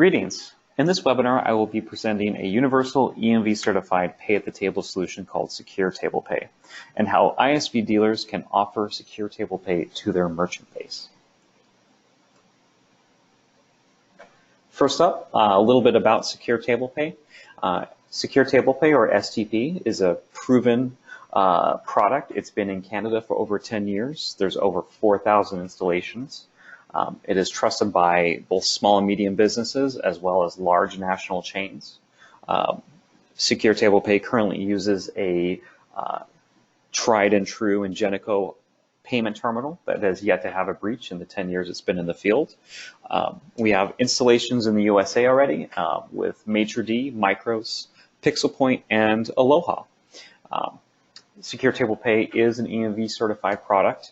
Greetings. In this webinar, I will be presenting a universal EMV certified pay-at-the-table solution called SecureTablePay and how ISV dealers can offer SecureTablePay to their merchant base. First up, a little bit about SecureTablePay. SecureTablePay, or STP, is a proven product. It's been in Canada for over 10 years. There's over 4,000 installations. It is trusted by both small and medium businesses as well as large national chains. SecureTablePay currently uses a tried and true Ingenico payment terminal that has yet to have a breach in the 10 years it's been in the field. We have installations in the USA already with Maitre'D, Micros, PixelPoint, and Aloha. SecureTablePay is an EMV certified product.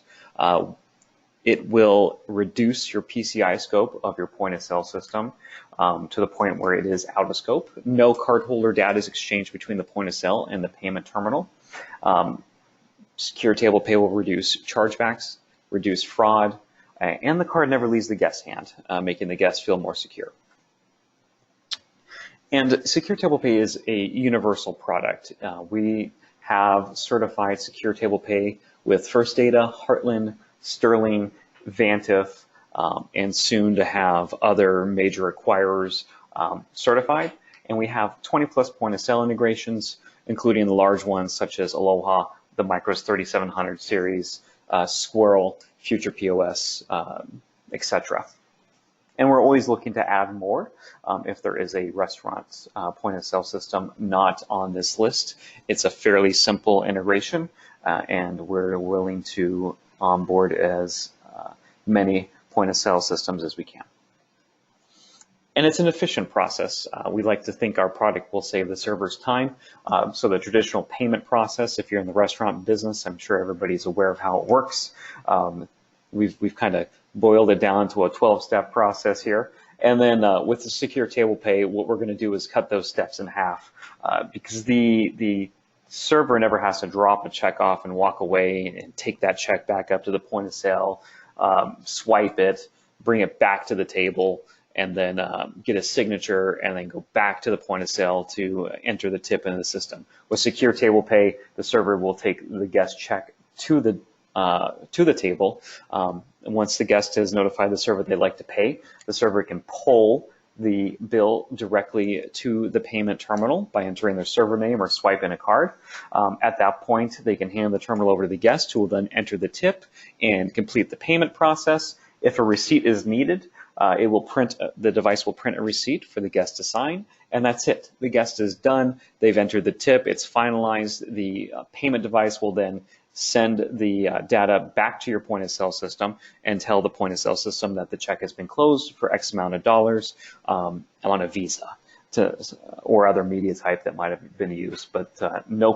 It will reduce your PCI scope of your point-of-sale system to the point where it is out of scope. No cardholder data is exchanged between the point-of-sale and the payment terminal. SecureTablePay will reduce chargebacks, reduce fraud, and the card never leaves the guest's hand, making the guest feel more secure. And SecureTablePay is a universal product. We have certified SecureTablePay with First Data, Heartland, Sterling, Vantiv, and soon to have other major acquirers certified. And we have 20+ point-of-sale integrations, including the large ones such as Aloha, the Micros 3700 series, Squirrel, Future POS, etc. And we're always looking to add more. If there is a restaurant point-of-sale system not on this list, it's a fairly simple integration, and we're willing to onboard as many point-of-sale systems as we can. And it's an efficient process. We like to think our product will save the servers time. So the traditional payment process, if you're in the restaurant business, I'm sure everybody's aware of how it works. We've kind of boiled it down to a 12-step process here. And then with the SecureTablePay, what we're going to do is cut those steps in half because the server never has to drop a check off and walk away and take that check back up to the point of sale, swipe it, bring it back to the table, and then get a signature and then go back to the point of sale to enter the tip into the system. With SecureTablePay, the server will take the guest check to the table. And once the guest has notified the server they'd like to pay, the server can pull the bill directly to the payment terminal by entering their server name or swiping a card. At that point, they can hand the terminal over to the guest, who will then enter the tip and complete the payment process. If a receipt is needed, the device will print a receipt for the guest to sign, and that's it. The guest is done. They've entered the tip. It's finalized. The payment device will then send the data back to your point-of-sale system and tell the point-of-sale system that the check has been closed for X amount of dollars on a Visa or other media type that might have been used, but no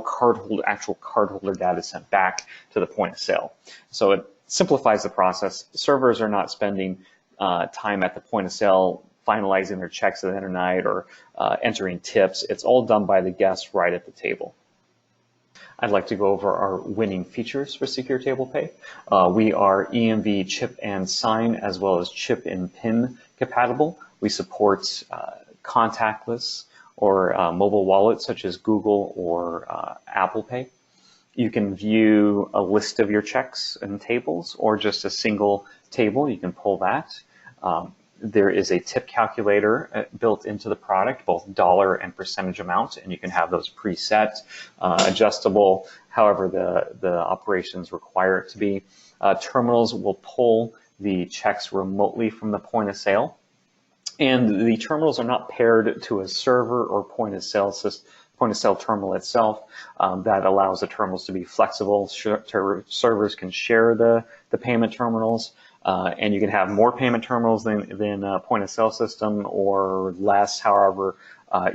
actual cardholder data sent back to the point-of-sale. So it simplifies the process. Servers are not spending time at the point-of-sale finalizing their checks at the end of the night or entering tips. It's all done by the guest right at the table. I'd like to go over our winning features for SecureTablePay. We are EMV chip and sign as well as chip and PIN compatible. We support contactless or mobile wallets such as Google or Apple Pay. You can view a list of your checks and tables or just a single table. You can pull that. There is a tip calculator built into the product, both dollar and percentage amount, and you can have those preset, adjustable, however the operations require it to be. Terminals will pull the checks remotely from the point of sale, and the terminals are not paired to a server or point of sale terminal itself. That allows the terminals to be flexible. Servers can share the payment terminals. And you can have more payment terminals than a point-of-sale system or less, however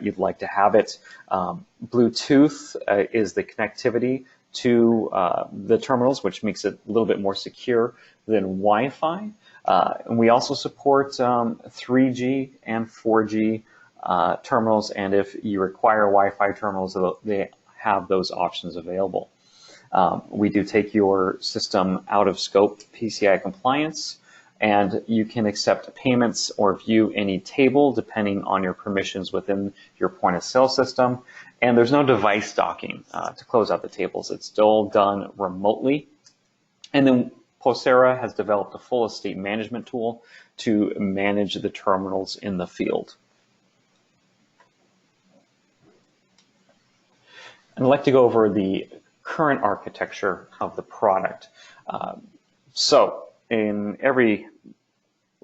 you'd like to have it. Bluetooth is the connectivity to the terminals, which makes it a little bit more secure than Wi-Fi. And we also support 3G and 4G terminals, and if you require Wi-Fi terminals, they have those options available. We do take your system out of scope PCI compliance. and you can accept payments or view any table depending on your permissions within your point of sale system. And there's no device docking to close out the tables. It's still done remotely. And then Posera has developed a full estate management tool to manage the terminals in the field. And I'd like to go over the current architecture of the product. So in every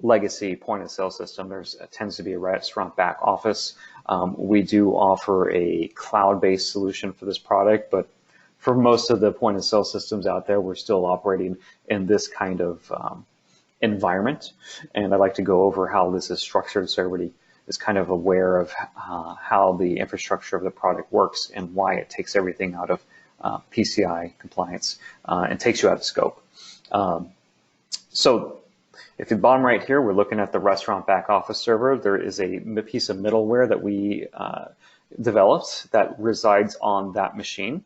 legacy point of sale system, tends to be a restaurant back office. We do offer a cloud-based solution for this product, but for most of the point of sale systems out there, we're still operating in this kind of environment. And I'd like to go over how this is structured so everybody is kind of aware of how the infrastructure of the product works and why it takes everything out of PCI compliance and takes you out of scope. So if you bottom right here, we're looking at the restaurant back office server. There is a piece of middleware that we developed that resides on that machine.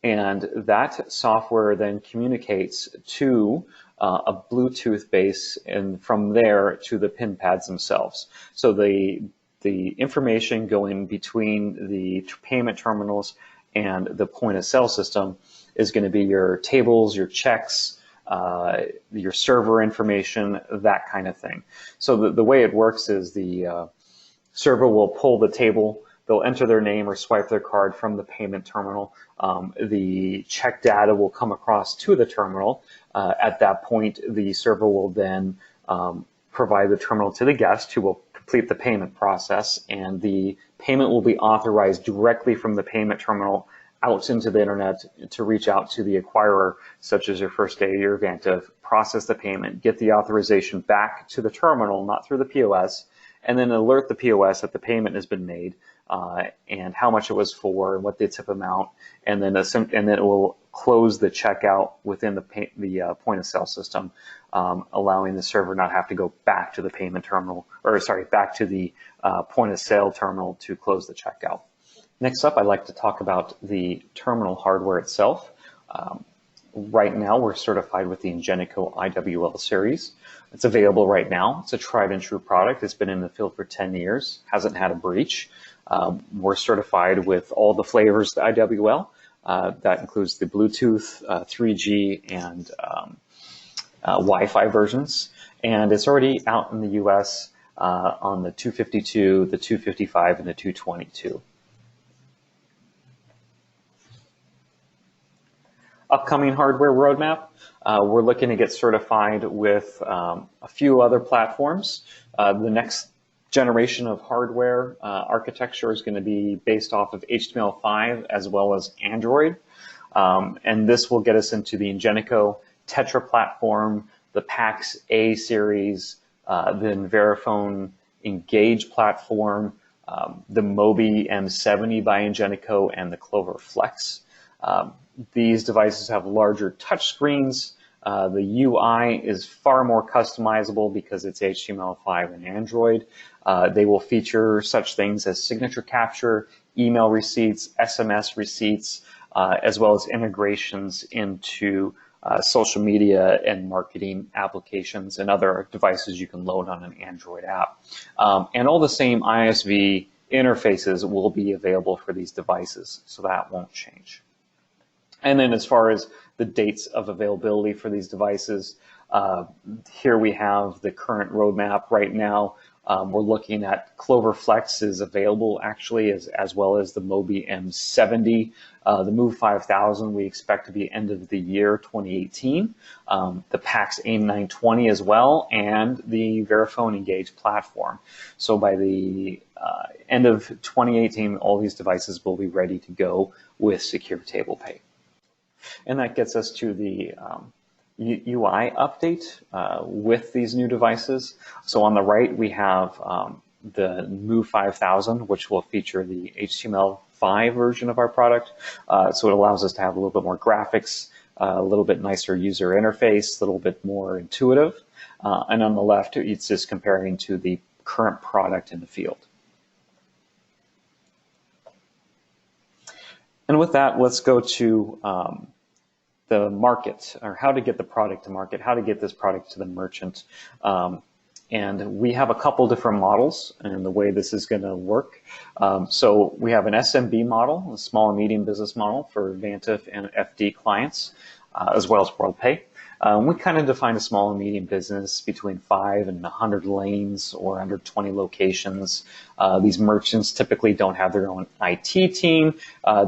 And that software then communicates to a Bluetooth base, and from there to the pin pads themselves. So the information going between the payment terminals and the point of sale system is going to be your tables, your checks, your server information, that kind of thing. So the way it works is the server will pull the table, they'll enter their name or swipe their card from the payment terminal. The check data will come across to the terminal. At that point, the server will then provide the terminal to the guest, who will complete the payment process, and the payment will be authorized directly from the payment terminal out into the internet to reach out to the acquirer, such as your First Day or Vantiv, process the payment, get the authorization back to the terminal, not through the POS, and then alert the POS that the payment has been made and how much it was for and what the tip amount, and then it will close the checkout within the point of sale system, allowing the server not have to go back to the payment terminal, or sorry, back to the point of sale terminal to close the checkout. Next up, I'd like to talk about the terminal hardware itself. Right now, we're certified with the Ingenico IWL series. It's available right now. It's a tried and true product. It's been in the field for 10 years, hasn't had a breach. We're certified with all the flavors of the IWL. That includes the Bluetooth, 3G, and Wi-Fi versions. And it's already out in the US on the 252, the 255, and the 222. Upcoming hardware roadmap, we're looking to get certified with a few other platforms. The next generation of hardware architecture is going to be based off of HTML5 as well as Android. And this will get us into the Ingenico Tetra platform, the PAX A series, the Verifone Engage platform, the Mobi M70 by Ingenico, and the Clover Flex. These devices have larger touch screens. The UI is far more customizable because it's HTML5 and Android. They will feature such things as signature capture, email receipts, SMS receipts, as well as integrations into social media and marketing applications and other devices you can load on an Android app. And all the same ISV interfaces will be available for these devices, so that won't change. And then as far as the dates of availability for these devices, here we have the current roadmap right now. We're looking at Clover Flex is available actually, as well as the Mobi M70. The Move 5000 we expect to be end of the year 2018. The PAX A920 as well, and the Verifone Engage platform. So by the end of 2018, all these devices will be ready to go with SecureTablePay. And that gets us to the UI update with these new devices. So on the right, we have the Move 5000, which will feature the HTML5 version of our product. So it allows us to have a little bit more graphics, a little bit nicer user interface, a little bit more intuitive. And on the left, it's just comparing to the current product in the field. And with that, let's go to the market, or how to get the product to market, how to get this product to the merchant. And we have a couple different models and the way this is going to work. So we have an SMB model, a small and medium business model for Vantiv and FD clients, as well as WorldPay. We kind of define a small and medium business between 5 and 100 lanes or under 20 locations. These merchants typically don't have their own IT team.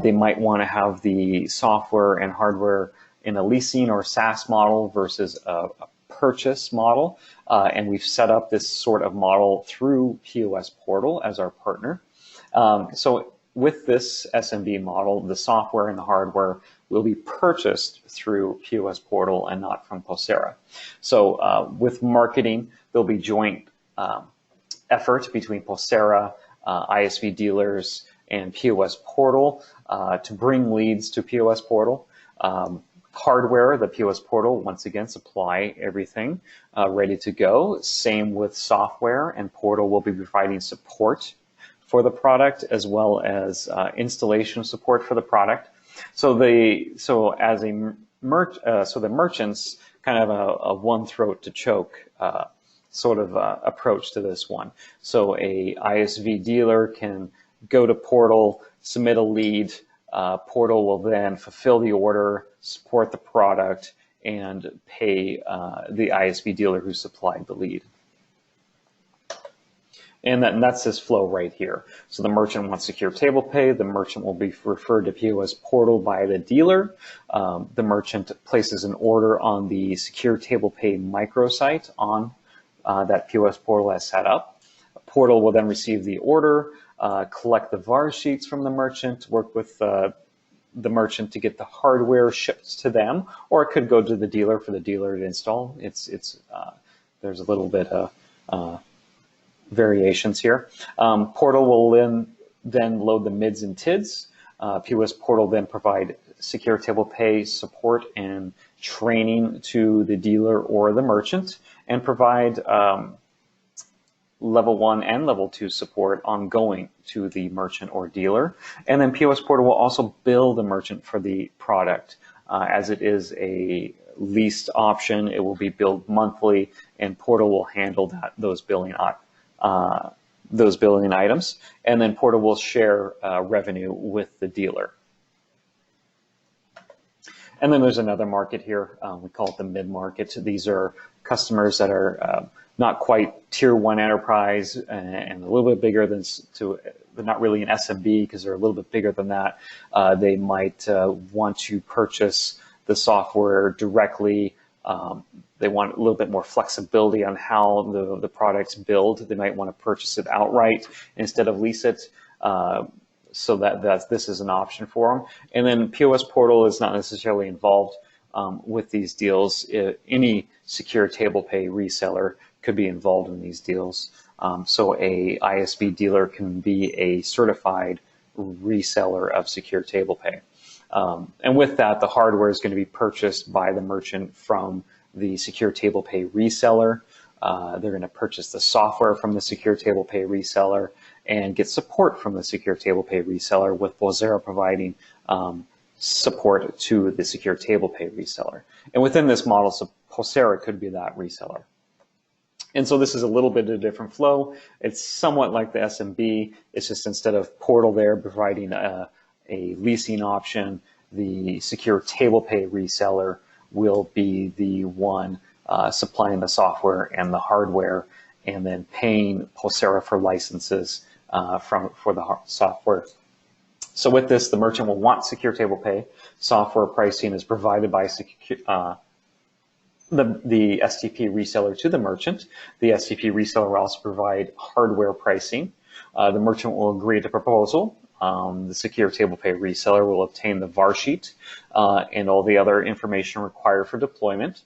They might want to have the software and hardware in a leasing or SaaS model versus a purchase model. And we've set up this sort of model through POS Portal as our partner. So with this SMB model, the software and the hardware will be purchased through POS Portal and not from Posera. So with marketing, there'll be joint effort between Posera, ISV dealers, and POS Portal to bring leads to POS Portal. Hardware, the POS Portal, once again, supply everything ready to go. Same with software, and Portal will be providing support for the product as well as installation support for the product. So the merchants kind of a one throat to choke sort of approach to this one. So a ISV dealer can go to Portal, submit a lead. Portal will then fulfill the order, support the product, and pay the ISV dealer who supplied the lead. And that's this flow right here. So the merchant wants SecureTablePay. The merchant will be referred to POS Portal by the dealer. The merchant places an order on the SecureTablePay microsite on that POS Portal has set up. Portal will then receive the order, collect the VAR sheets from the merchant, work with the merchant to get the hardware shipped to them, or it could go to the dealer for the dealer to install. There's a little bit of variations here. Portal will then load the MIDs and TIDs. POS Portal then provide SecureTablePay support and training to the dealer or the merchant, and provide level 1 and level 2 support ongoing to the merchant or dealer. And then POS Portal will also bill the merchant for the product. As it is a leased option, it will be billed monthly, and Portal will handle those billing items. And then Portal will share revenue with the dealer. And then there's another market here. We call it the mid-market. These are customers that are not quite tier 1 enterprise and a little bit bigger than they're not really an SMB because they're a little bit bigger than that. They might want to purchase the software directly. They want a little bit more flexibility on how the product's build. They might want to purchase it outright instead of lease it. So that this is an option for them. And then POS Portal is not necessarily involved with these deals. Any SecureTablePay reseller could be involved in these deals. So a ISV dealer can be a certified reseller of SecureTablePay. And with that, the hardware is going to be purchased by the merchant from the SecureTablePay reseller. They're going to purchase the software from the SecureTablePay reseller and get support from the SecureTablePay reseller, with Posera providing support to the SecureTablePay reseller. And within this model, so Posera could be that reseller. And so this is a little bit of a different flow. It's somewhat like the SMB. It's just instead of Portal there providing a leasing option, the SecureTablePay reseller will be the one supplying the software and the hardware, and then paying Posera for licenses for the software. So with this, the merchant will want SecureTablePay. Software pricing is provided by the STP reseller to the merchant. The STP reseller will also provide hardware pricing. The merchant will agree to proposal. The SecureTablePay reseller will obtain the VAR sheet and all the other information required for deployment.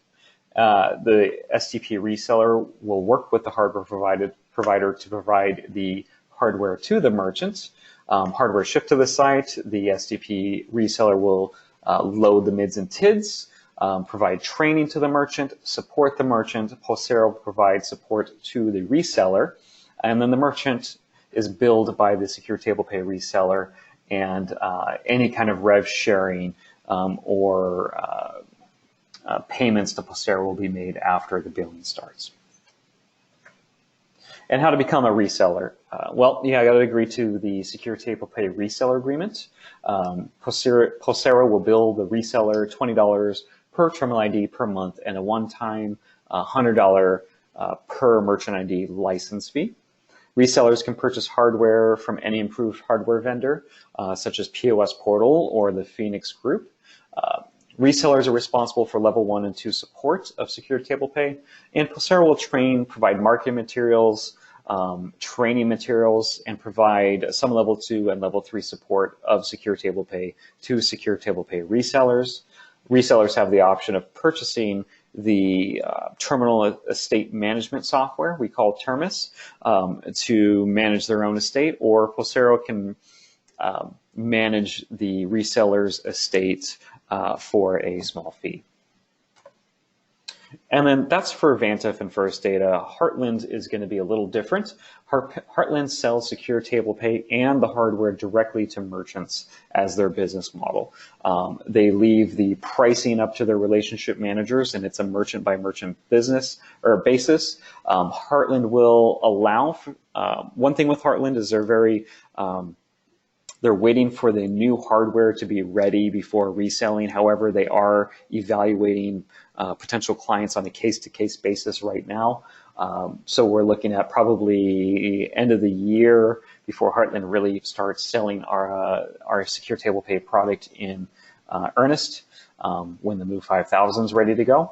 The STP reseller will work with the hardware provider to provide the hardware to the merchant. Hardware shipped to the site. The STP reseller will load the MIDs and TIDs, provide training to the merchant, support the merchant. Posera will provide support to the reseller, and then the merchant is billed by the SecureTablePay reseller, and any kind of rev sharing or payments to Postera will be made after the billing starts. And how to become a reseller. Well, yeah, I got to agree to the SecureTablePay reseller agreement. Postera will bill the reseller $20 per terminal ID per month and a one-time $100 per merchant ID license fee. Resellers can purchase hardware from any improved hardware vendor, such as POS Portal or the Phoenix Group. Resellers are responsible for level 1 and 2 support of SecureTablePay, and Postera will provide marketing materials, training materials, and provide some level 2 and level 3 support of SecureTablePay to SecureTablePay resellers. Resellers have the option of purchasing the terminal estate management software we call Termis to manage their own estate, or Postera can manage the reseller's estate for a small fee. And then that's for Vantiv and First Data. Heartland is going to be a little different. Heartland sells SecureTablePay and the hardware directly to merchants as their business model. They leave the pricing up to their relationship managers, and it's a merchant by merchant business or basis. Heartland will allow, one thing with Heartland is they're waiting for the new hardware to be ready before reselling. However, they are evaluating potential clients on a case-to-case basis right now. So we're looking at probably end of the year before Heartland really starts selling our SecureTablePay product in earnest when the Move 5000 is ready to go.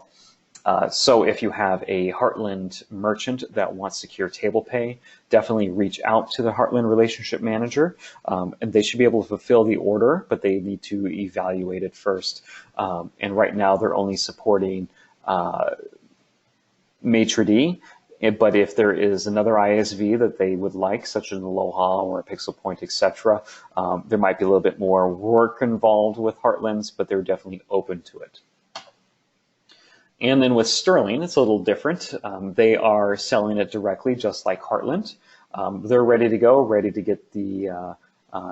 So if you have a Heartland merchant that wants SecureTablePay, definitely reach out to the Heartland relationship manager, and they should be able to fulfill the order, but they need to evaluate it first. And right now they're only supporting Maitre'D, but if there is another ISV that they would like, such as Aloha or Pixel Point, etc., there might be a little bit more work involved with Heartland's, but they're definitely open to it. And then with Sterling, it's a little different. They are selling it directly, just like Heartland. They're ready to go, ready to get the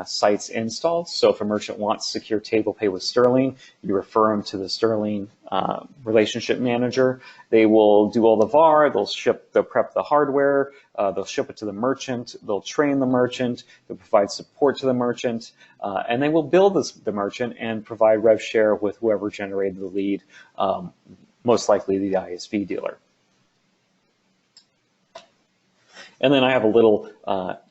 sites installed. So if a merchant wants SecureTablePay with Sterling, you refer them to the Sterling relationship manager. They will do all the VAR, they'll prep the hardware, they'll ship it to the merchant, they'll train the merchant, they'll provide support to the merchant, and they will bill the merchant and provide rev share with whoever generated the lead, most likely the ISV dealer. And then I have a little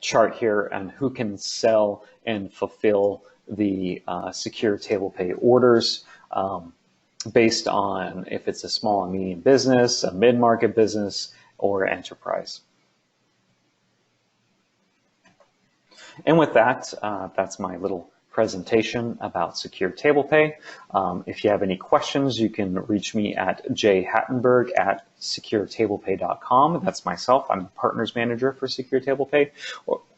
chart here on who can sell and fulfill the SecureTablePay orders based on if it's a small and medium business, a mid-market business, or enterprise. And with that, that's my little presentation about SecureTablePay. If you have any questions, you can reach me at jhattenberg@securetablepay.com. That's myself. I'm the partners manager for SecureTablePay.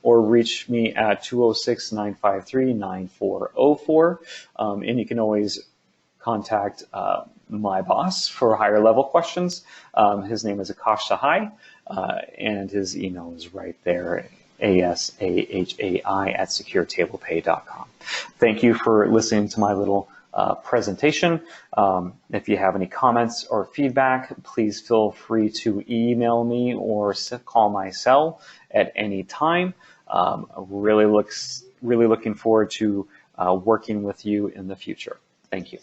Or reach me at 206-953-9404. And you can always contact my boss for higher level questions. His name is Akash Sahai, and his email is right there. asahai@securetablepay.com. Thank you for listening to my little presentation. If you have any comments or feedback, please feel free to email me or call my cell at any time. Really looking forward to working with you in the future. Thank you.